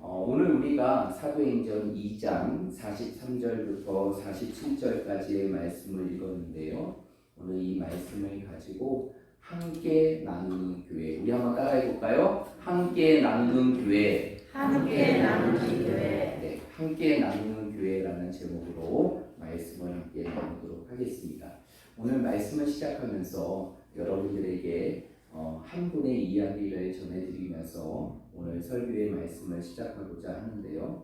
오늘 우리가 사도행전 2장 43절부터 47절까지의 말씀을 읽었는데요. 오늘 이 말씀을 가지고 함께 나누는 교회, 우리 한번 따라해 볼까요? 함께 나누는 교회. 함께 나누는 교회. 네, 함께 나누는 교회라는 제목으로 말씀을 함께 나누도록 하겠습니다. 오늘 말씀을 시작하면서 여러분들에게 한 분의 이야기를 전해드리면서 오늘 설교의 말씀을 시작하고자 하는데요.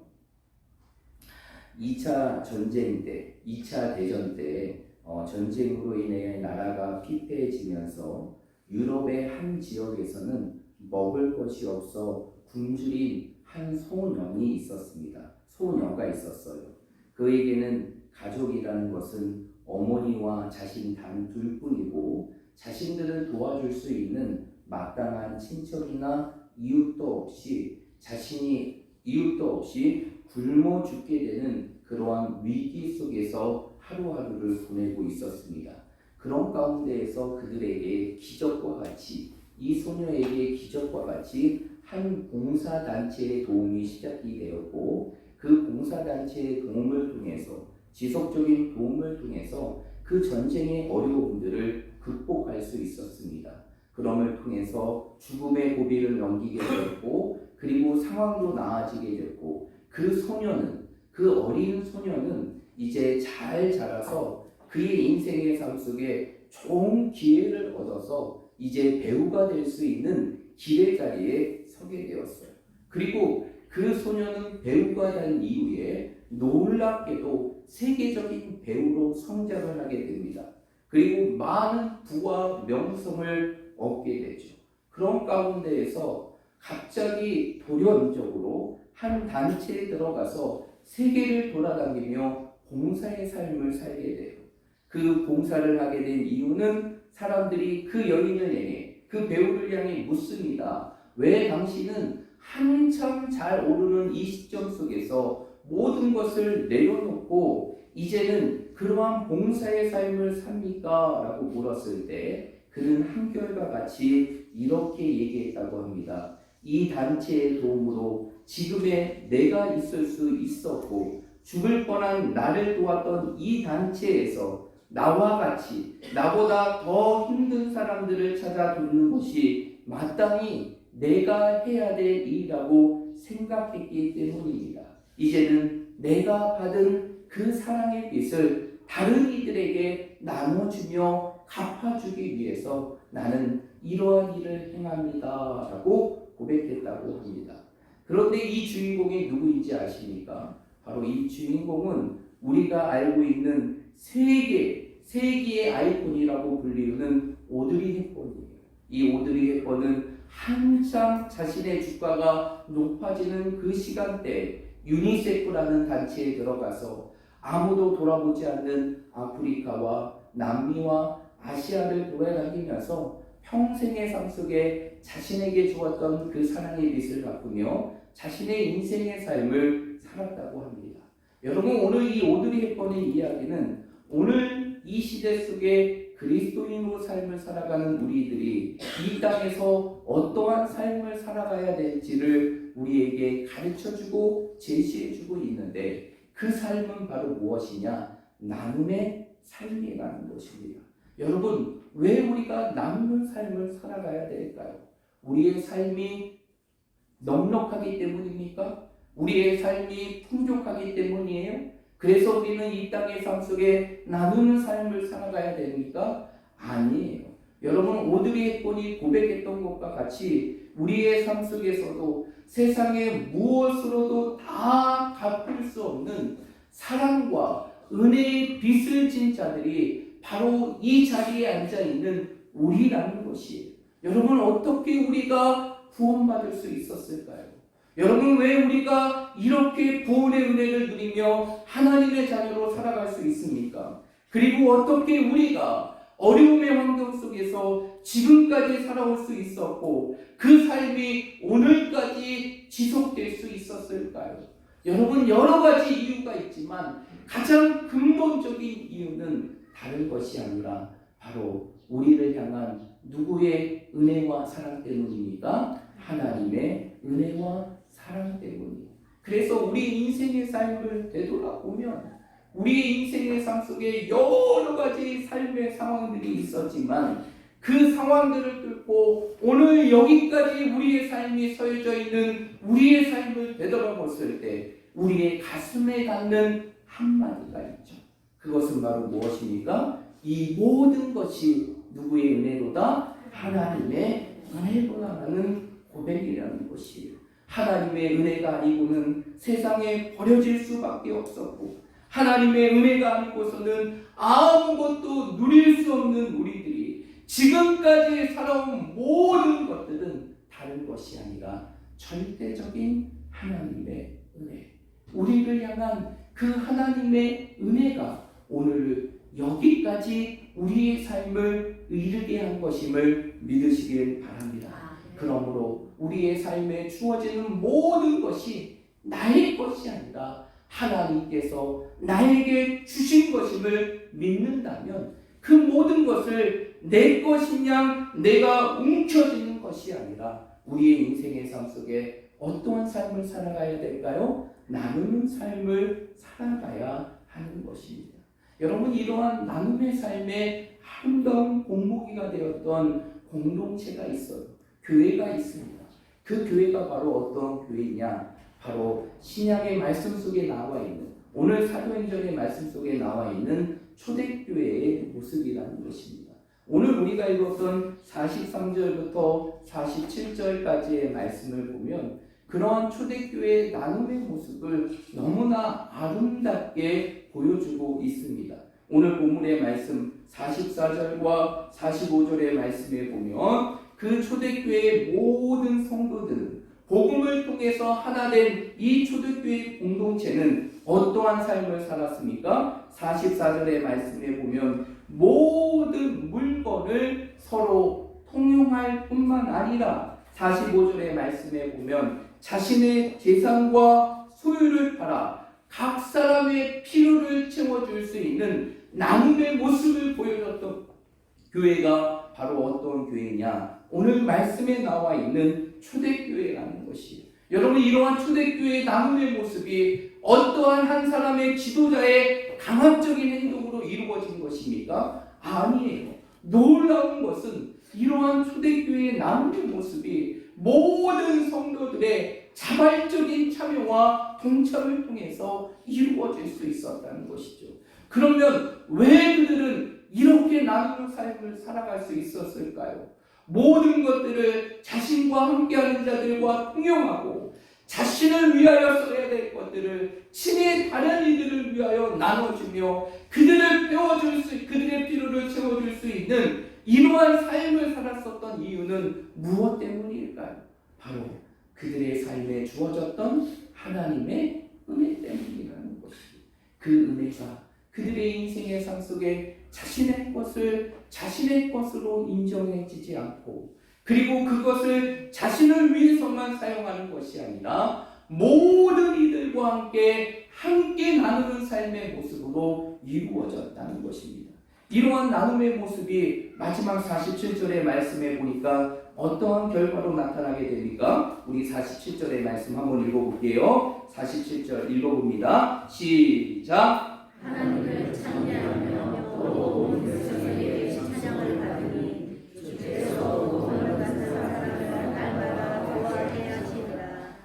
2차 전쟁 때, 2차 대전 때 전쟁으로 인해 나라가 피폐해지면서 유럽의 한 지역에서는 먹을 것이 없어 굶주린 한 소년이 있었습니다. 소녀가 있었어요. 그에게는 가족이라는 것은 어머니와 자신 단 둘뿐이고 자신들을 도와줄 수 있는 마땅한 친척이나 이웃도 없이 굶어 죽게 되는 그러한 위기 속에서 하루하루를 보내고 있었습니다. 그런 가운데에서 그들에게 기적과 같이, 이 소녀에게 기적과 같이 한 봉사단체의 도움이 시작이 되었고, 그 봉사단체의 도움을 통해서, 지속적인 도움을 통해서 그 전쟁의 어려움들을 극복할 수 있었습니다. 그럼을 통해서 죽음의 고비를 넘기게 되었고, 그리고 상황도 나아지게 됐고, 그 어린 소녀는 이제 잘 자라서 그의 인생의 삶 속에 좋은 기회를 얻어서 이제 배우가 될 수 있는 길의 자리에 서게 되었어요. 그리고 그 소녀는 배우가 된 이후에 놀랍게도 세계적인 배우로 성장을 하게 됩니다. 그리고 많은 부와 명성을 얻게 되죠. 그런 가운데에서 갑자기 돌연적으로 한 단체에 들어가서 세계를 돌아다니며 봉사의 삶을 살게 돼요. 그 봉사를 하게 된 이유는 사람들이 그 여인을 향해, 그 배우를 향해 묻습니다. 왜 당신은 한참 잘 오르는 이 시점 속에서 모든 것을 내려놓고 이제는 그러한 봉사의 삶을 삽니까? 라고 물었을 때 그는 한결과 같이 이렇게 얘기했다고 합니다. 이 단체의 도움으로 지금의 내가 있을 수 있었고 죽을 뻔한 나를 도왔던 이 단체에서 나와 같이 나보다 더 힘든 사람들을 찾아 돕는 것이 마땅히 내가 해야 될 일이라고 생각했기 때문입니다. 이제는 내가 받은 그 사랑의 빛을 다른 이들에게 나눠주며 갚아주기 위해서 나는 이러한 일을 행합니다 라고 고백했다고 합니다. 그런데 이 주인공이 누구인지 아십니까? 바로 이 주인공은 우리가 알고 있는 세계의 아이콘이라고 불리우는 오드리 헵번이에요. 이 오드리 헵번은 한참 자신의 주가가 높아지는 그 시간대에 유니세프라는 단체에 들어가서 아무도 돌아보지 않는 아프리카와 남미와 아시아를 돌아다니면서 평생의 삶 속에 자신에게 주었던 그 사랑의 빛을 갚으며 자신의 인생의 삶을 살았다고 합니다. 여러분, 오늘 이 오드리 헵번의 이야기는 오늘 이 시대 속에 그리스도인으로 삶을 살아가는 우리들이 이 땅에서 어떠한 삶을 살아가야 될지를 우리에게 가르쳐주고 제시해주고 있는데 그 삶은 바로 무엇이냐? 나눔의 삶이라는 것입니다. 여러분, 왜 우리가 나누는 삶을 살아가야 될까요? 우리의 삶이 넉넉하기 때문입니까? 우리의 삶이 풍족하기 때문이에요? 그래서 우리는 이 땅의 삶 속에 나누는 삶을 살아가야 됩니까? 아니에요. 여러분, 오드리 헵번이 고백했던 것과 같이 우리의 삶 속에서도 세상의 무엇으로도 다 갚을 수 없는 사랑과 은혜의 빛을 진 자들이 바로 이 자리에 앉아있는 우리라는 것이에요. 여러분, 어떻게 우리가 구원받을 수 있었을까요? 여러분, 왜 우리가 이렇게 구원의 은혜를 누리며 하나님의 자녀로 살아갈 수 있습니까? 그리고 어떻게 우리가 어려움의 환경 속에서 지금까지 살아올 수 있었고 그 삶이 오늘까지 지속될 수 있었을까요? 여러분, 여러 가지 이유가 있지만 가장 근본적인 이유는 다른 것이 아니라 바로 우리를 향한 누구의 은혜와 사랑 때문입니까? 하나님의 은혜와 사랑 때문이에요. 그래서 우리 인생의 삶을 되돌아보면 우리의 인생의 삶 속에 여러 가지 삶의 상황들이 있었지만 그 상황들을 뚫고 오늘 여기까지 우리의 삶이 서여져 있는 우리의 삶을 되돌아봤을 때 우리의 가슴에 닿는 한마디가 있죠. 그것은 바로 무엇입니까? 이 모든 것이 누구의 은혜로다? 하나님의 은혜로다라는 고백이라는 것이에요. 하나님의 은혜가 아니고는 세상에 버려질 수밖에 없었고 하나님의 은혜가 아니고서는 아무것도 누릴 수 없는 우리들이 지금까지 살아온 모든 것들은 다른 것이 아니라 절대적인 하나님의 은혜, 우리를 향한 그 하나님의 은혜가 오늘 여기까지 우리의 삶을 이르게 한 것임을 믿으시길 바랍니다. 그러므로 우리의 삶에 주어지는 모든 것이 나의 것이 아니라 하나님께서 나에게 주신 것임을 믿는다면 그 모든 것을 내 것인 양 내가 움켜쥐는 것이 아니라 우리의 인생의 삶 속에 어떠한 삶을 살아가야 될까요? 나누는 삶을 살아가야 하는 것입니다. 여러분, 이러한 나눔의 삶에 아름다운 공모기가 되었던 공동체가 있어요. 교회가 있습니다. 그 교회가 바로 어떤 교회냐? 바로 신약의 말씀 속에 나와 있는, 오늘 사도행전의 말씀 속에 나와 있는 초대교회의 모습이라는 것입니다. 오늘 우리가 읽었던 43절부터 47절까지의 말씀을 보면 그러한 초대교회의 나눔의 모습을 너무나 아름답게 보여주고 있습니다. 오늘 본문의 말씀 44절과 45절의 말씀에 보면 그 초대교회의 모든 성도들은 복음을 통해서 하나 된 이 초대교회 공동체는 어떠한 삶을 살았습니까? 44절의 말씀에 보면 모든 물건을 서로 통용할 뿐만 아니라 45절의 말씀에 보면 자신의 재산과 소유를 팔아 각 사람의 필요를 채워줄 수 있는 나눔의 모습을 보여줬던 교회가 바로 어떤 교회냐? 오늘 말씀에 나와 있는 초대교회라는 것이에요. 여러분, 이러한 초대교회의 나눔의 모습이 어떠한 한 사람의 지도자의 강압적인 행동으로 이루어진 것입니까? 아니에요. 놀라운 것은 이러한 초대교회의 나눔의 모습이 모든 성도들의 자발적인 참여와 동참을 통해서 이루어질 수 있었다는 것이죠. 그러면 왜 그들은 이렇게 나누는 삶을 살아갈 수 있었을까요? 모든 것들을 자신과 함께하는 자들과 통용하고 자신을 위하여 써야 될 것들을 친히 다른 이들을 위하여 나눠주며 그들을 그들의 필요를 채워줄 수 있는 이러한 삶을 살았었던 이유는 무엇 때문일까요? 바로 그들의 삶에 주어졌던 하나님의 은혜 때문이라는 것이, 그 은혜가 그들의 인생의 삶 속에 자신의 것을 자신의 것으로 인정해지지 않고 그리고 그것을 자신을 위해서만 사용하는 것이 아니라 모든 이들과 함께 나누는 삶의 모습으로 이루어졌다는 것입니다. 이러한 나눔의 모습이 마지막 47절의 말씀에 보니까 어떠한 결과로 나타나게 됩니까? 우리 47절의 말씀 한번 읽어볼게요. 47절 읽어봅니다. 시작. 하나님을 찬양하며 또 온 세상에게 찬양을 받으니 주께서 구원을 받는 사람을 날마다 구원하게 하시리라.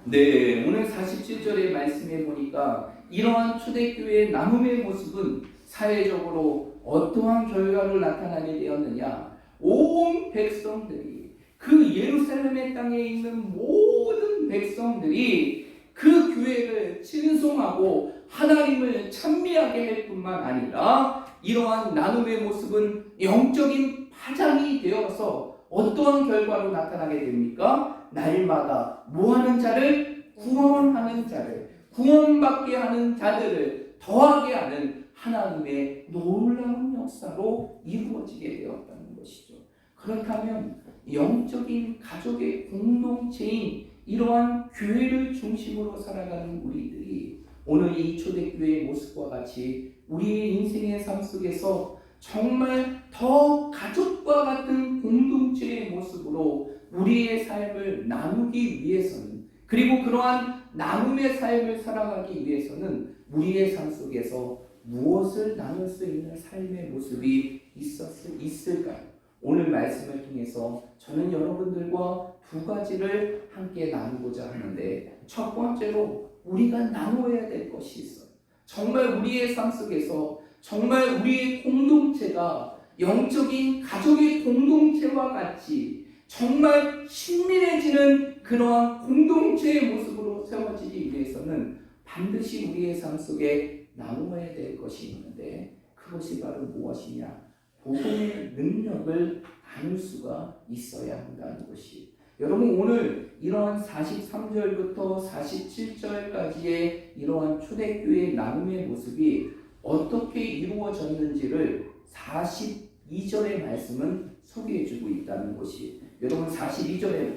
네, 오늘 47절의 말씀에 보니까 이러한 초대교회의 나눔의 모습은 사회적으로 어떠한 결과를 나타나게 되었느냐? 온 백성들이, 그 예루살렘의 땅에 있는 모든 백성들이 그 교회를 찬송하고 하나님을 찬미하게 할 뿐만 아니라 이러한 나눔의 모습은 영적인 파장이 되어서 어떠한 결과로 나타나게 됩니까? 날마다 뭐하는 자를? 구원하는 자를, 구원받게 하는 자들을 더하게 하는 하나님의 놀라운 역사로 이루어지게 되었다는 것이죠. 그렇다면 영적인 가족의 공동체인 이러한 교회를 중심으로 살아가는 우리들이 오늘 이 초대교회의 모습과 같이 우리의 인생의 삶 속에서 정말 더 가족과 같은 공동체의 모습으로 우리의 삶을 나누기 위해서는 그리고 그러한 나눔의 삶을 살아가기 위해서는 우리의 삶 속에서 무엇을 나눌 수 있는 삶의 모습이 있을까요? 오늘 말씀을 통해서 저는 여러분들과 두 가지를 함께 나누고자 하는데, 첫 번째로 우리가 나누어야 될 것이 있어요. 정말 우리의 삶 속에서 정말 우리의 공동체가 영적인 가족의 공동체와 같이 정말 친밀해지는 그러한 공동체의 모습으로 세워지기 위해서는 반드시 우리의 삶 속에 나누어야 될 것이 있는데, 그것이 바로 무엇이냐? 복음의 능력을 나눌 수가 있어야 한다는 것이. 여러분, 오늘 이러한 43절부터 47절까지의 이러한 초대교회의 나눔의 모습이 어떻게 이루어졌는지를 42절의 말씀은 소개해주고 있다는 것이. 여러분, 42절의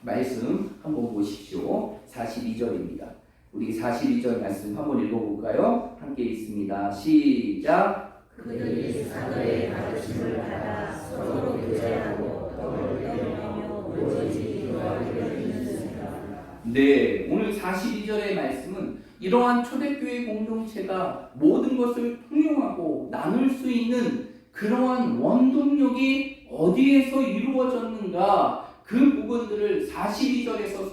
말씀 한번 보십시오. 42절입니다. 우리 42절 말씀 한번 읽어볼까요? 함께 읽습니다. 시작. 그들이 사도의 가르침을 받아 서로 교제하고 떡을 떼어내며 오직 기도하고 있는지라. 네, 오늘 42절의 말씀은 이러한 초대교회 공동체가 모든 것을 통용하고 나눌 수 있는 그러한 원동력이 어디에서 이루어졌는가, 그 부분들을 42절에서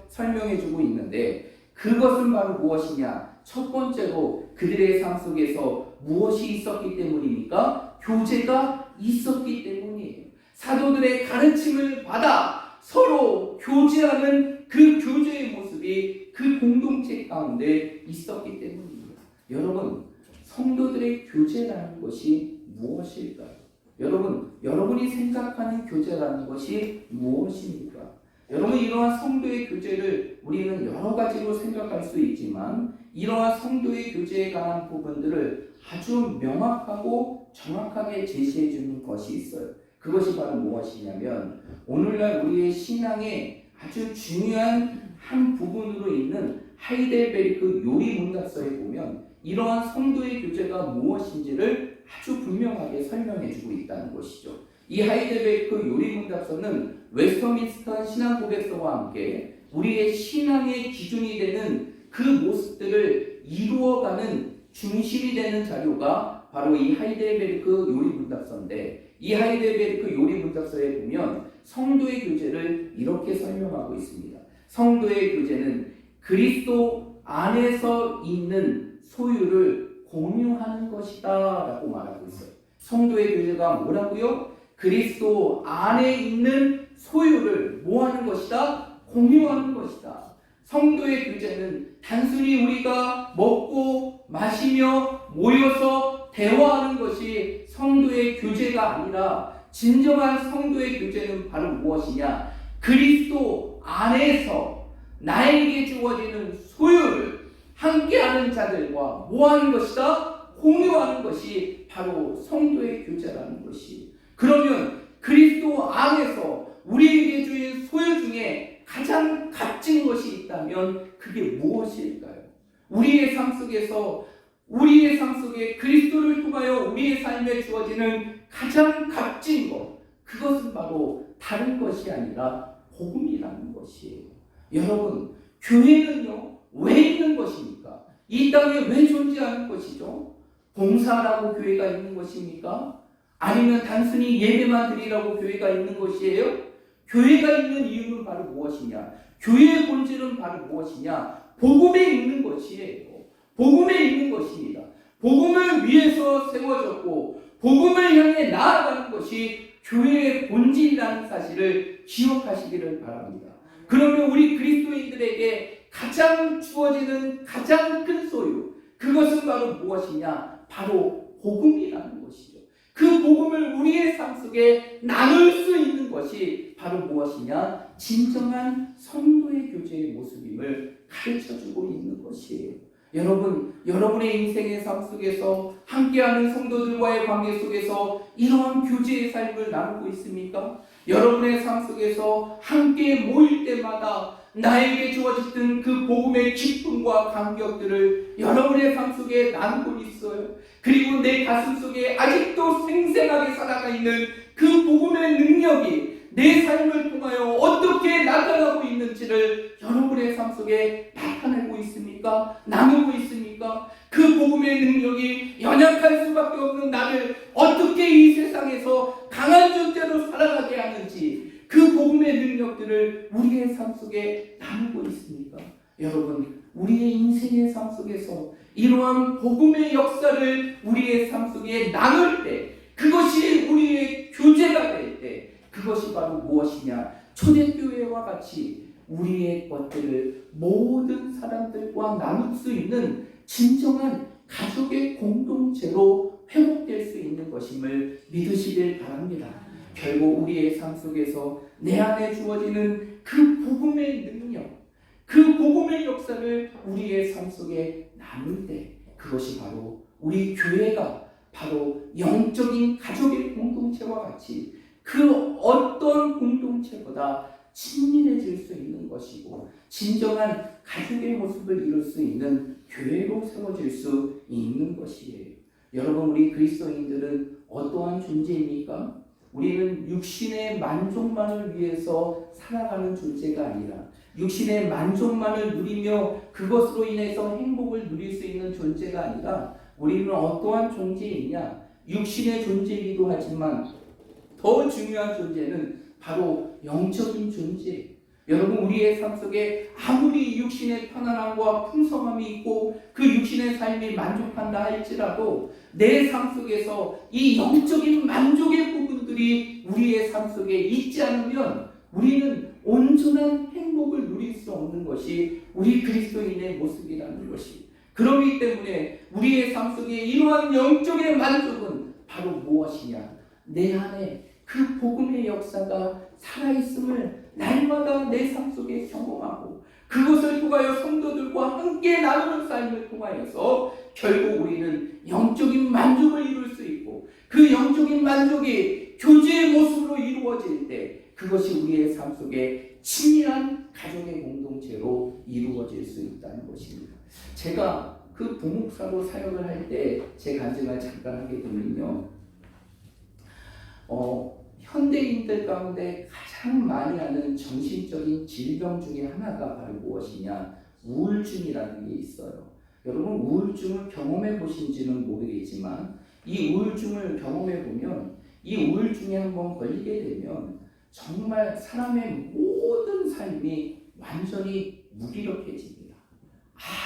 설명해주고 있는데, 그것은 바로 무엇이냐? 첫 번째로 그들의 삶 속에서 무엇이 있었기 때문입니까? 교제가 있었기 때문이에요. 사도들의 가르침을 받아 서로 교제하는 그 교제의 모습이 그 공동체 가운데 있었기 때문입니다. 여러분, 성도들의 교제라는 것이 무엇일까요? 여러분이 생각하는 교제라는 것이 무엇입니까? 여러분, 이러한 성도의 교제를 우리는 여러 가지로 생각할 수 있지만, 이러한 성도의 교제에 관한 부분들을 아주 명확하고 정확하게 제시해 주는 것이 있어요. 그것이 바로 무엇이냐면, 오늘날 우리의 신앙의 아주 중요한 한 부분으로 있는 하이델베르크 요리 문답서에 보면 이러한 성도의 교제가 무엇인지를 아주 분명하게 설명해 주고 있다는 것이죠. 이 하이델베르크 요리 문답서는 웨스터민스터 신앙 고백서와 함께 우리의 신앙의 기준이 되는 그 모습들을 이루어가는 중심이 되는 자료가 바로 이 하이델베르크 요리 문답서인데, 이 하이델베르크 요리 문답서에 보면 성도의 교제를 이렇게 설명하고 있습니다. 성도의 교제는 그리스도 안에서 있는 소유를 공유하는 것이다 라고 말하고 있어요. 성도의 교제가 뭐라고요? 그리스도 안에 있는 소유를 뭐하는 것이다? 공유하는 것이다. 성도의 교제는 단순히 우리가 먹고 마시며 모여서 대화하는 것이 성도의 교제가 아니라, 진정한 성도의 교제는 바로 무엇이냐? 그리스도 안에서 나에게 주어지는 소유를 함께하는 자들과 뭐하는 것이다? 공유하는 것이 바로 성도의 교제라는 것이. 그러면 그리스도 안에서 우리에게 주인 소유 중에 가장 값진 것이 있다면 그게 무엇일까요? 우리의 삶 속에 그리스도를 통하여 우리의 삶에 주어지는 가장 값진 것, 그것은 바로 다른 것이 아니라 복음이라는 것이에요. 여러분, 교회는요, 왜 있는 것입니까? 이 땅에 왜 존재하는 것이죠? 봉사라고 교회가 있는 것입니까? 아니면 단순히 예배만 드리라고 교회가 있는 것이에요? 교회가 있는 이유는 바로 무엇이냐? 교회의 본질은 바로 무엇이냐? 복음에 있는 것이에요. 복음에 있는 것입니다. 복음을 위해서 세워졌고 복음을 향해 나아가는 것이 교회의 본질이라는 사실을 기억하시기를 바랍니다. 그러면 우리 그리스도인들에게 가장 주어지는 가장 큰 소유, 그것은 바로 무엇이냐? 바로 복음이라는 것이죠. 그 복음을 우리의 삶 속에 나눌 수 있는 것이 바로 무엇이냐? 진정한 성도의 교제의 모습임을 가르쳐주고 있는 것이에요. 여러분의 인생의 삶 속에서 함께하는 성도들과의 관계 속에서 이러한 교제의 삶을 나누고 있습니까? 여러분의 삶 속에서 함께 모일 때마다 나에게 주어졌던 그 복음의 기쁨과 감격들을 여러분의 삶 속에 나누고 있어요. 그리고 내 가슴 속에 아직도 생생하게 살아가 있는 그 복음의 능력이 내 삶을 통하여 어떻게 나타나고 있는지 있는지를 여러분의 삶 속에 나타내고 있습니까? 나누고 있습니까? 그 복음의 능력이 연약할 수밖에 없는 나를 어떻게 이 세상에서 강한 존재로 살아가게 하는지 그 복음의 능력들을 우리의 삶 속에 나누고 있습니까? 여러분, 우리의 인생의 삶 속에서 이러한 복음의 역사를 우리의 삶 속에 나눌 때, 그것이 우리의 교제가 될 때, 그것이 바로 무엇이냐? 초대교회와 같이 우리의 것들을 모든 사람들과 나눌 수 있는 진정한 가족의 공동체로 회복될 수 있는 것임을 믿으시길 바랍니다. 결국 우리의 삶 속에서 내 안에 주어지는 그 복음의 능력, 그 복음의 역사를 우리의 삶 속에 나눌 때, 그것이 바로 우리 교회가 바로 영적인 가족의 공동체와 같이 그 어떤 공동체보다 친밀해질 수 있는 것이고, 진정한 가족의 모습을 이룰 수 있는 교회로 세워질 수 있는 것이에요. 여러분, 우리 그리스도인들은 어떠한 존재입니까? 우리는 육신의 만족만을 위해서 살아가는 존재가 아니라 육신의 만족만을 누리며 그것으로 인해서 행복을 누릴 수 있는 존재가 아니라 우리는 어떠한 존재이냐? 육신의 존재이기도 하지만 더 중요한 존재는 바로 영적인 존재. 여러분, 우리의 삶 속에 아무리 육신의 편안함과 풍성함이 있고 그 육신의 삶이 만족한다 할지라도 내 삶 속에서 이 영적인 만족의 부분들이 우리의 삶 속에 있지 않으면 우리는 온전한 행복을 누릴 수 없는 것이 우리 그리스도인의 모습이라는 것이. 그렇기 때문에 우리의 삶 속에 이러한 영적인 만족은 바로 무엇이냐? 내 안에 그 복음의 역사가 살아있음을 날마다 내 삶 속에 경험하고 그것을 통하여 성도들과 함께 나누는 삶을 통하여서 결국 우리는 영적인 만족을 이룰 수 있고 그 영적인 만족이 교제의 모습으로 이루어질 때 그것이 우리의 삶 속에 친밀한 가족의 공동체로 이루어질 수 있다는 것입니다. 제가 그 부목사로 사역을 할 때 제 간증을 잠깐 하게 되면요, 현대인들 가운데 가장 많이 하는 정신적인 질병 중에 하나가 바로 무엇이냐? 우울증이라는 게 있어요. 여러분, 우울증을 경험해 보신지는 모르겠지만 이 우울증을 경험해 보면 이 우울증에 한번 걸리게 되면 정말 사람의 모든 삶이 완전히 무기력해집니다.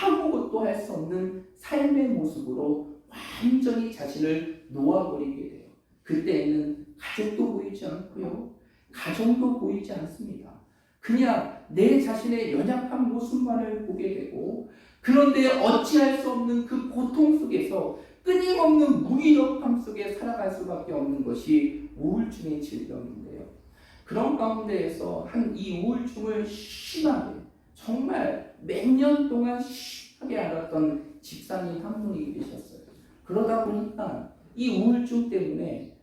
아무것도 할 수 없는 삶의 모습으로 완전히 자신을 놓아버리게 돼요. 그때에는 가족도 보이지 않고요, 가정도 보이지 않습니다. 그냥 내 자신의 연약한 모습만을 보게 되고, 그런데 어찌할 수 없는 그 고통 속에서 끊임없는 무기력함 속에 살아갈 수밖에 없는 것이 우울증의 질병인데요. 그런 가운데에서 이 우울증을 심하게, 정말 몇 년 동안 심하게 앓았던 집사님 한 분이 계셨어요. 그러다 보니까 이 우울증 때문에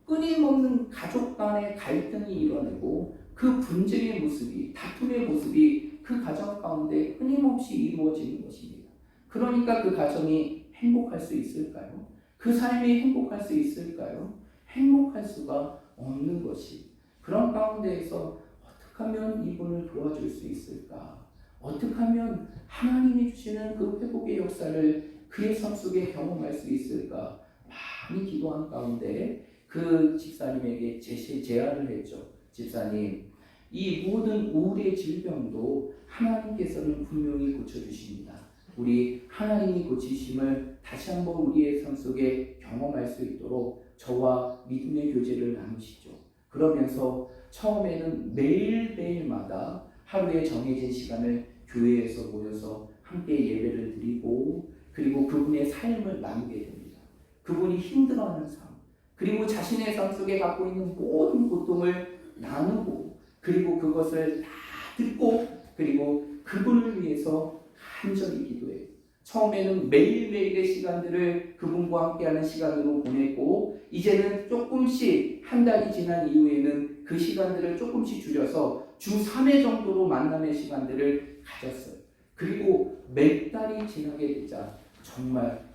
끊임없는 가족 간의 갈등이 일어나고 그 분쟁의 모습이, 다툼의 모습이 그 가정 가운데 끊임없이 이루어지는 것입니다. 그러니까 그 가정이 행복할 수 있을까요? 그 삶이 행복할 수 있을까요? 행복할 수가 없는 것이. 그런 가운데에서 어떻게 하면 이분을 도와줄 수 있을까? 어떻게 하면 하나님이 주시는 그 회복의 역사를 그의 삶 속에 경험할 수 있을까? 많이 기도한 가운데 그 집사님에게 제안을 했죠. 집사님, 이 모든 우울의 질병도 하나님께서는 분명히 고쳐주십니다. 우리 하나님이 고치심을 다시 한번 우리의 삶 속에 경험할 수 있도록 저와 믿음의 교제를 나누시죠. 그러면서 처음에는 매일매일마다 하루에 정해진 시간을 교회에서 모여서 함께 예배를 드리고, 그리고 그분의 삶을 나누게 됩니다. 그분이 힘들어하는 삶, 그리고 자신의 삶 속에 갖고 있는 모든 고통을 나누고, 그리고 그것을 다 듣고, 그리고 그분을 위해서 간절히 기도해요. 처음에는 매일매일의 시간들을 그분과 함께하는 시간으로 보냈고, 이제는 조금씩 한 달이 지난 이후에는 그 시간들을 조금씩 줄여서 주 3회 정도로 만남의 시간들을 가졌어요. 그리고 몇 달이 지나게 되자 정말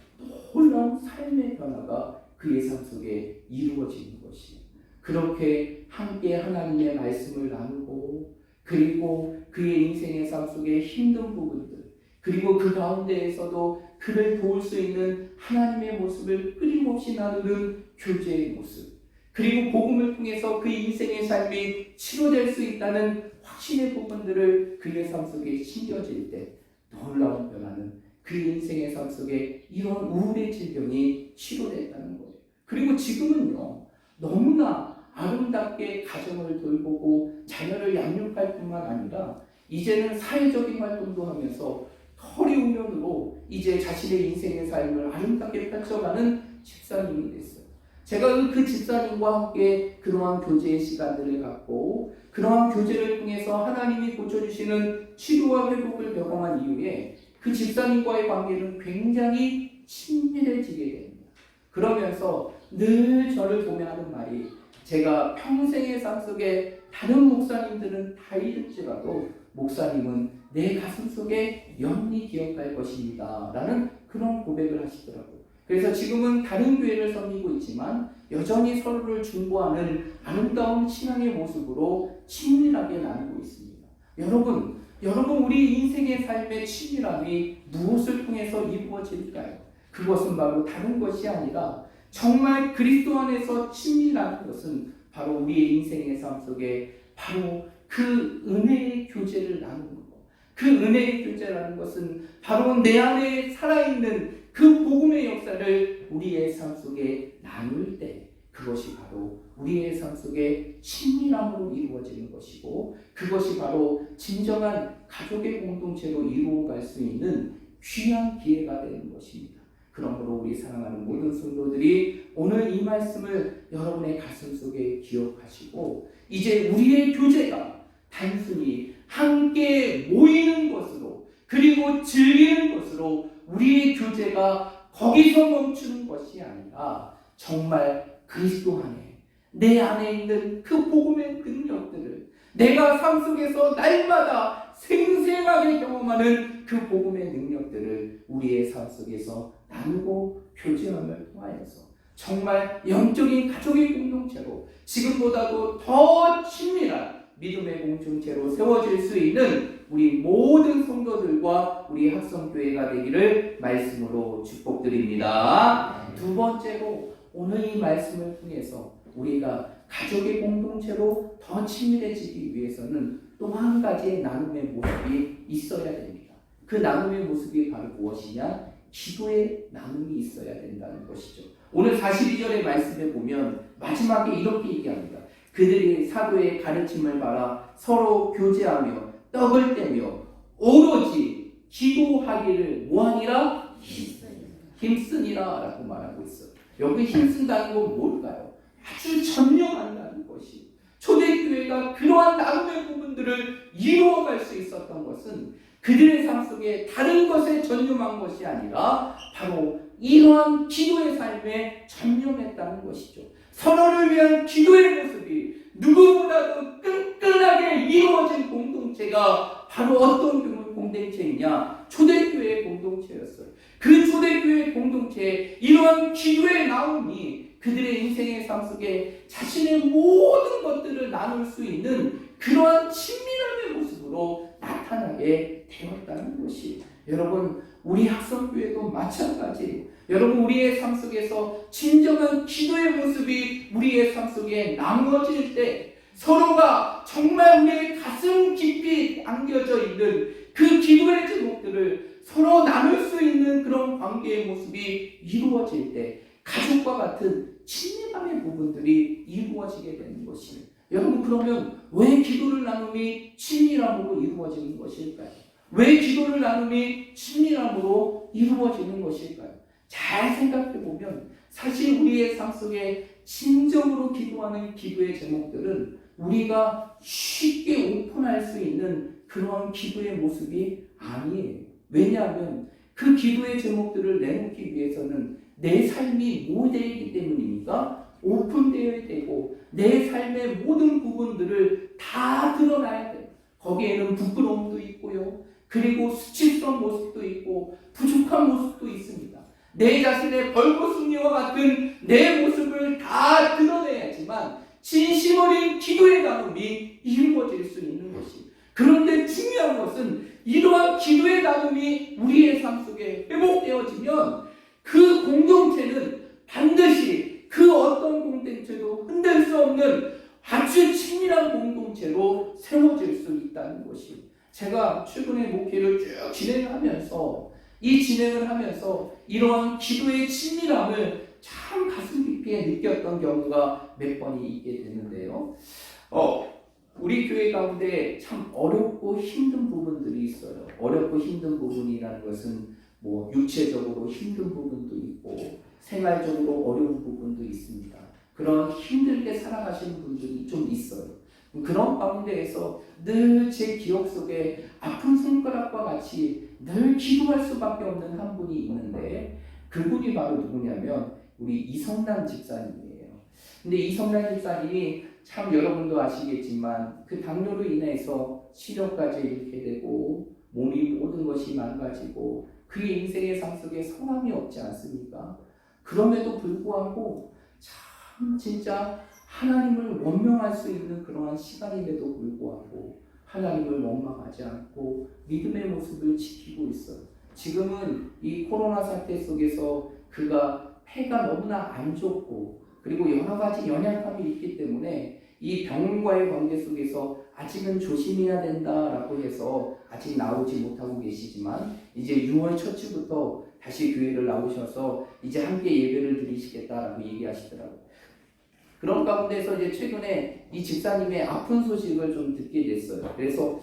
놀라운 삶의 변화가 그의 삶 속에 이루어지는 것이. 그렇게 함께 하나님의 말씀을 나누고, 그리고 그의 인생의 삶 속에 힘든 부분들, 그리고 그 가운데에서도 그를 도울 수 있는 하나님의 모습을 끊임없이 나누는 교제의 모습, 그리고 복음을 통해서 그 인생의 삶이 치료될 수 있다는 확신의 부분들을 그의 삶 속에 심겨질 때 놀라운 변화는 그 인생의 삶 속에 이런 우울의 질병이 치료됐다는 거예요. 그리고 지금은요, 너무나 아름답게 가정을 돌보고 자녀를 양육할 뿐만 아니라 이제는 사회적인 활동도 하면서 허리우면으로 이제 자신의 인생의 삶을 아름답게 펼쳐가는 집사님이 됐어요. 제가 그 집사님과 함께 그러한 교제의 시간들을 갖고 그러한 교제를 통해서 하나님이 고쳐주시는 치료와 회복을 경험한 이후에 그 집사님과의 관계는 굉장히 친밀해지게 됩니다. 그러면서 늘 저를 보며 하는 말이, 제가 평생의 삶 속에 다른 목사님들은 다 잃을지라도 목사님은 내 가슴 속에 영원히 기억할 것입니다 라는 그런 고백을 하시더라고요. 그래서 지금은 다른 교회를 섬기고 있지만 여전히 서로를 중보하는 아름다운 신앙의 모습으로 친밀하게 나누고 있습니다. 여러분 우리 인생의 삶의 친밀함이 무엇을 통해서 이루어질까요? 그것은 바로 다른 것이 아니라 정말 그리스도 안에서 친밀한 것은 바로 우리의 인생의 삶 속에 바로 그 은혜의 교제를 나누는 것. 그 은혜의 교제라는 것은 바로 내 안에 살아있는 그 복음의 역사를 우리의 삶 속에 나눌 때 그것이 바로 우리의 삶 속에 친밀함으로 이루어지는 것이고, 그것이 바로 진정한 가족의 공동체로 이루어갈 수 있는 귀한 기회가 되는 것입니다. 그러므로 우리 사랑하는 모든 성도들이 오늘 이 말씀을 여러분의 가슴 속에 기억하시고, 이제 우리의 교제가 단순히 함께 모이는 것으로 그리고 즐기는 것으로 우리의 교제가 거기서 멈추는 것이 아니라 정말 그리스도 안에 내 안에 있는 그 복음의 능력들을 내가 삶 속에서 날마다 생생하게 경험하는 그 복음의 능력들을 우리의 삶 속에서 나누고 교제함을 통하여서 정말 영적인 가족의 공동체로 지금보다도 더 친밀한 믿음의 공동체로 세워질 수 있는 우리 모든 성도들과 우리 학성교회가 되기를 말씀으로 축복드립니다. 두 번째로 오늘 이 말씀을 통해서 우리가 가족의 공동체로 더 친밀해지기 위해서는 또 한 가지의 나눔의 모습이 있어야 됩니다. 그 나눔의 모습이 바로 무엇이냐? 기도의 나눔이 있어야 된다는 것이죠. 오늘 42절의 말씀에 보면 마지막에 이렇게 얘기합니다. 그들이 사도의 가르침을 받아 서로 교제하며 떡을 떼며 오로지 기도하기를 뭐하니라? 힘쓰니라 라고 말하고 있어요. 여기 힘쓴다는 건 뭘까요? 아주 전념한다는 것이, 초대교회가 그러한 나눔의 부분들을 이루어갈 수 있었던 것은 그들의 삶 속에 다른 것에 전념한 것이 아니라 바로 이러한 기도의 삶에 전념했다는 것이죠. 서로를 위한 기도의 모습이 누구보다도 끈끈하게 이루어진 공동체가 바로 어떤 공동체이냐? 초대교회의 공동체였어요. 그 초대교회의 공동체에 이러한 기도의 나눔이 그들의 인생의 삶 속에 자신의 모든 것들을 나눌 수 있는 그러한 친밀함의 모습으로 나타나게 되었다는 것이, 여러분 우리 학성교회도 마찬가지예요. 여러분 우리의 삶 속에서 진정한 기도의 모습이 우리의 삶 속에 나누어질 때 서로가 정말 우리의 가슴 깊이 안겨져 있는 그 기도의 제목들을 서로 나눌 수 있는 그런 관계의 모습이 이루어질 때 가족과 같은 친밀함의 부분들이 이루어지게 되는 것입니다. 여러분 그러면 왜 기도를 나눔이 친밀함으로 이루어지는 것일까요? 왜 기도를 나눔이 친밀함으로 이루어지는 것일까요? 잘 생각해 보면 사실 우리의 삶 속에 진정으로 기도하는 기도의 제목들은 우리가 쉽게 오픈할 수 있는 그런 기도의 모습이 아니에요. 왜냐하면 그 기도의 제목들을 내놓기 위해서는 내 삶이 모델이기 때문입니까? 오픈되어야 되고 내 삶의 모든 부분들을 다 드러나야 돼요. 거기에는 부끄러움도 있고요. 그리고 수치스러운 모습도 있고 부족한 모습도 있습니다. 내 자신의 벌거숭이와 같은 내 모습을 다 드러내야지만 진심 어린 기도의 나눔이 이루어질 수 있는 것이, 그런데 중요한 것은 이러한 기도의 나눔이 우리의 삶 속에 회복되어지면 그 공동체는 반드시 그 어떤 공동체도 흔들 수 없는 아주 친밀한 공동체로 세워질 수 있다는 것이, 제가 최근에 목회를 쭉 진행하면서 이러한 기도의 친밀함을 참 가슴 깊이 느꼈던 경우가 몇 번이 있게 되는데요. 우리 교회 가운데 참 어렵고 힘든 부분들이 있어요. 어렵고 힘든 부분이라는 것은 뭐 육체적으로 힘든 부분도 있고 생활적으로 어려운 부분도 있습니다. 그런 힘들게 살아가시는 분들이 좀 있어요. 그런 가운데에서 늘 제 기억 속에 아픈 손가락과 같이 늘 기도할 수밖에 없는 한 분이 있는데, 그분이 바로 누구냐면 우리 이성남 집사님이에요. 근데 이성남 집사님이 참 여러분도 아시겠지만 그 당뇨로 인해서 치료까지 잃게 되고 몸이 모든 것이 망가지고 그의 인생의 삶 속에 성함이 없지 않습니까? 그럼에도 불구하고 참 진짜 하나님을 원망할 수 있는 그러한 시간임에도 불구하고 하나님을 원망하지 않고 믿음의 모습을 지키고 있어요. 지금은 이 코로나 사태 속에서 그가 폐가 너무나 안 좋고 그리고 여러 가지 연약함이 있기 때문에 이 병원과의 관계 속에서 아직은 조심해야 된다라고 해서 아직 나오지 못하고 계시지만 이제 6월 첫 주부터 다시 교회를 나오셔서 이제 함께 예배를 드리시겠다라고 얘기하시더라고요. 그런 가운데서 이제 최근에 이 집사님의 아픈 소식을 좀 듣게 됐어요. 그래서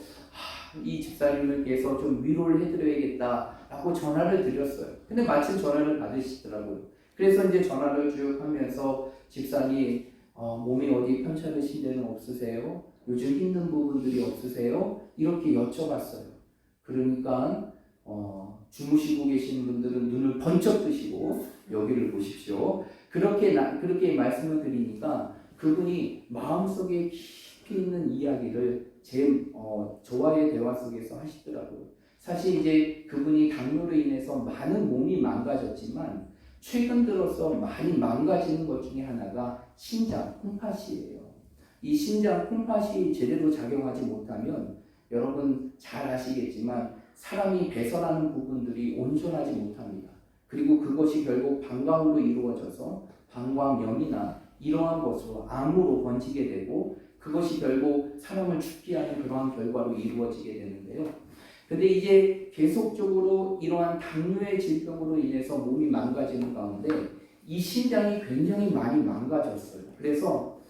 이 집사님께서 좀 위로를 해드려야겠다라고 전화를 드렸어요. 근데 마침 전화를 받으시더라고요. 그래서 이제 전화를 쭉 하면서 집사님 몸이 어디 편찮으신 데는 없으세요? 요즘 힘든 부분들이 없으세요? 이렇게 여쭤봤어요. 그러니까 주무시고 계시는 분들은 눈을 번쩍 뜨시고 여기를 보십시오. 그렇게 말씀을 드리니까 그분이 마음속에 깊이 있는 이야기를 저와의 대화 속에서 하시더라고요. 사실 이제 그분이 당뇨로 인해서 많은 몸이 망가졌지만 최근 들어서 많이 망가지는 것 중에 하나가 심장 콩팥이에요. 이 심장 콩팥이 제대로 작용하지 못하면 여러분 잘 아시겠지만 사람이 배설하는 부분들이 온전하지 못합니다. 그리고 그것이 결국 방광으로 이루어져서 방광염이나 이러한 것으로 암으로 번지게 되고 그것이 결국 사람을 죽게 하는 그러한 결과로 이루어지게 되는데요. 근데 이제 계속적으로 이러한 당뇨의 질병으로 인해서 몸이 망가지는 가운데 이 심장이 굉장히 많이 망가졌어요. 그래서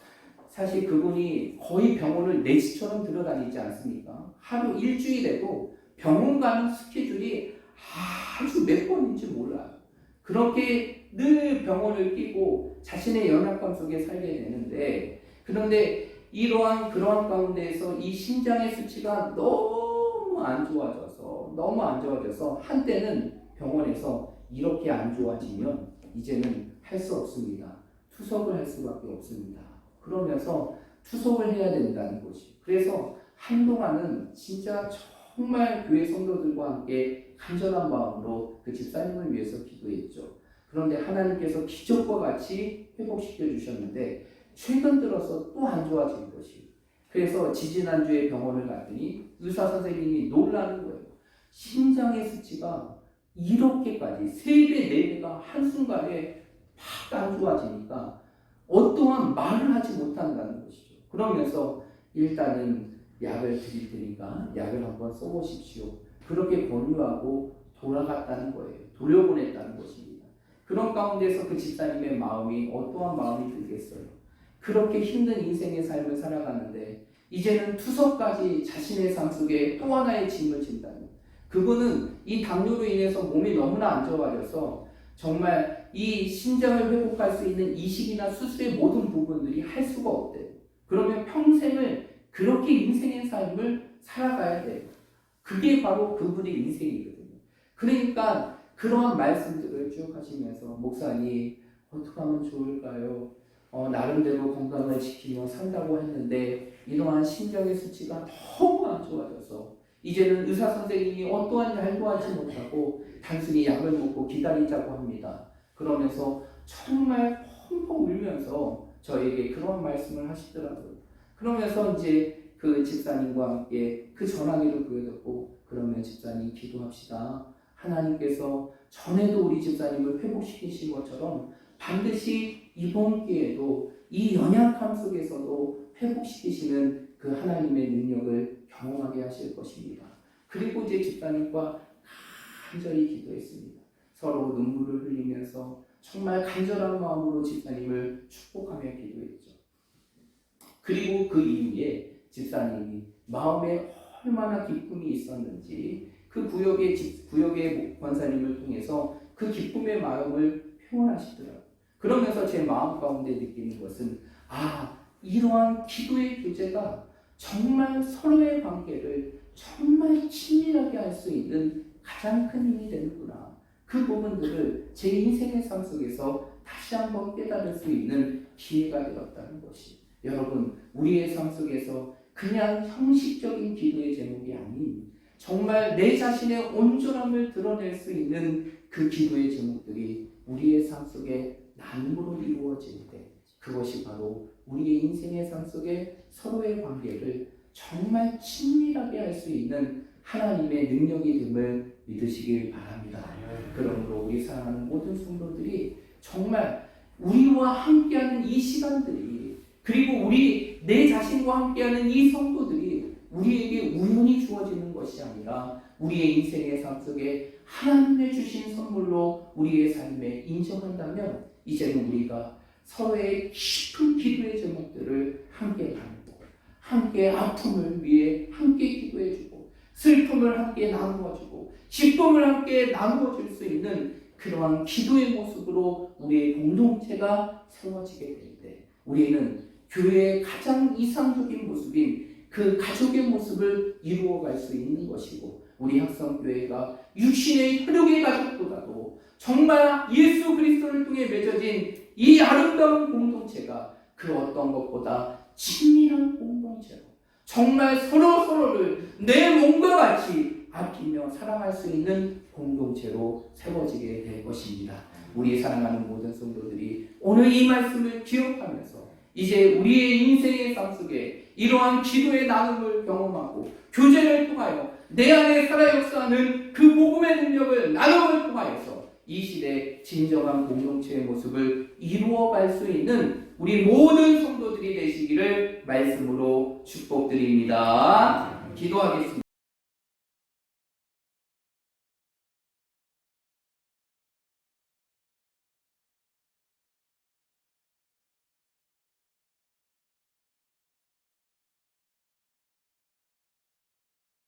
사실 그분이 거의 병원을 내시처럼 들어다니지 않습니까? 하루 일주일에도 병원 가는 스케줄이 아주 몇 번인지 몰라요. 그렇게 늘 병원을 끼고 자신의 연약감 속에 살게 되는데, 그런데 그러한 가운데에서 이 심장의 수치가 너무 안 좋아져서 한때는 병원에서 이렇게 안 좋아지면 이제는 할 수 없습니다. 투석을 할 수밖에 없습니다. 그러면서 투석을 해야 된다는 것이. 그래서 한동안은 진짜 정말 교회 성도들과 함께 간절한 마음으로 그 집사님을 위해서 기도했죠. 그런데 하나님께서 기적과 같이 회복시켜 주셨는데 최근 들어서 또 안 좋아진 것이. 그래서 지지난주에 병원을 갔더니 의사 선생님이 놀라는 거예요. 심장의 수치가 이렇게까지 3배, 4배가 한순간에 팍 안 좋아지니까 어떠한 말을 하지 못한다는 것이죠. 그러면서 일단은 약을 드릴 테니까 약을 한번 써보십시오. 그렇게 권유하고 돌아갔다는 거예요. 돌려보냈다는 것입니다. 그런 가운데서 그 집사님의 마음이 어떠한 마음이 들겠어요. 그렇게 힘든 인생의 삶을 살아가는데 이제는 투석까지 자신의 삶 속에 또 하나의 짐을 진다는, 그분은 이 당뇨로 인해서 몸이 너무나 안 좋아져서 정말 이 심장을 회복할 수 있는 이식이나 수술의 모든 부분들이 할 수가 없대요. 그러면 평생을 그렇게 인생의 삶을 살아가야 돼요. 그게 바로 그분의 인생이거든요. 그러니까 그러한 말씀들을 쭉 하시면서 목사님 어떻게 하면 좋을까요? 나름대로 건강을 지키며 산다고 했는데 이러한 심장의 수치가 너무 안 좋아져서 이제는 의사 선생님이 어떠한 말도 하지 못하고 단순히 약을 먹고 기다리자고 합니다. 그러면서 정말 펑펑 울면서 저에게 그런 말씀을 하시더라고요. 그러면서 이제 그 집사님과 함께 그 전화기를 보여줬고, 그러면 집사님 기도합시다. 하나님께서 전에도 우리 집사님을 회복시키신 것처럼 반드시 이번 기회에도 이 연약함 속에서도 회복시키시는 그 하나님의 능력을 경험하게 하실 것입니다. 그리고 이제 집사님과 간절히 기도했습니다. 서로 눈물을 흘리면서 정말 간절한 마음으로 집사님을 축복하며 기도했죠. 그리고 그 이후에 집사님이 마음에 얼마나 기쁨이 있었는지 그 구역의 권사님을 통해서 그 기쁨의 마음을 표현하시더라고요. 그러면서 제 마음 가운데 느끼는 것은 이러한 기도의 교제가 정말 서로의 관계를 정말 친밀하게 할 수 있는 가장 큰 힘이 되는구나. 그 부분들을 제 인생의 삶 속에서 다시 한번 깨달을 수 있는 기회가 되었다는 것이, 여러분, 우리의 삶 속에서 그냥 형식적인 기도의 제목이 아닌 정말 내 자신의 온전함을 드러낼 수 있는 그 기도의 제목들이 우리의 삶 속에 나눔으로 이루어질 때, 그것이 바로 우리의 인생의 삶 속에 서로의 관계를 정말 친밀하게 할 수 있는 하나님의 능력이 됨을 믿으시길 바랍니다. 그러므로 우리 사랑하는 모든 성도들이 정말 우리와 함께하는 이 시간들이, 그리고 내 자신과 함께하는 이 성도들이 우리에게 우연히 주어지는 것이 아니라 우리의 인생의 삶 속에 하나님의 주신 선물로 우리의 삶에 인정한다면, 이제는 우리가 서로의 깊은 기도의 제목들을 함께 나누고, 함께 아픔을 위해 함께 기도해주고, 슬픔을 함께 나누어주고, 기쁨을 함께 나누어줄 수 있는 그러한 기도의 모습으로 우리의 공동체가 세워지게 될 때, 우리는 교회의 가장 이상적인 모습인 그 가족의 모습을 이루어갈 수 있는 것이고, 우리 학성교회가 육신의 혈육의 가족보다도 정말 예수 그리스도를 통해 맺어진 이 아름다운 공동체가 그 어떤 것보다 친밀한 공동체로, 정말 서로를 내 몸과 같이 아끼며 사랑할 수 있는 공동체로 세워지게 될 것입니다. 우리 사랑하는 모든 성도들이 오늘 이 말씀을 기억하면서 이제 우리의 인생의 삶 속에 이러한 기도의 나눔을 경험하고 교제를 통하여 내 안에 살아 역사하는 그 복음의 능력을 나눔을 통하여서 이 시대의 진정한 공동체의 모습을 이루어갈 수 있는 우리 모든 성도들이 되시기를 말씀으로 축복드립니다. 기도하겠습니다.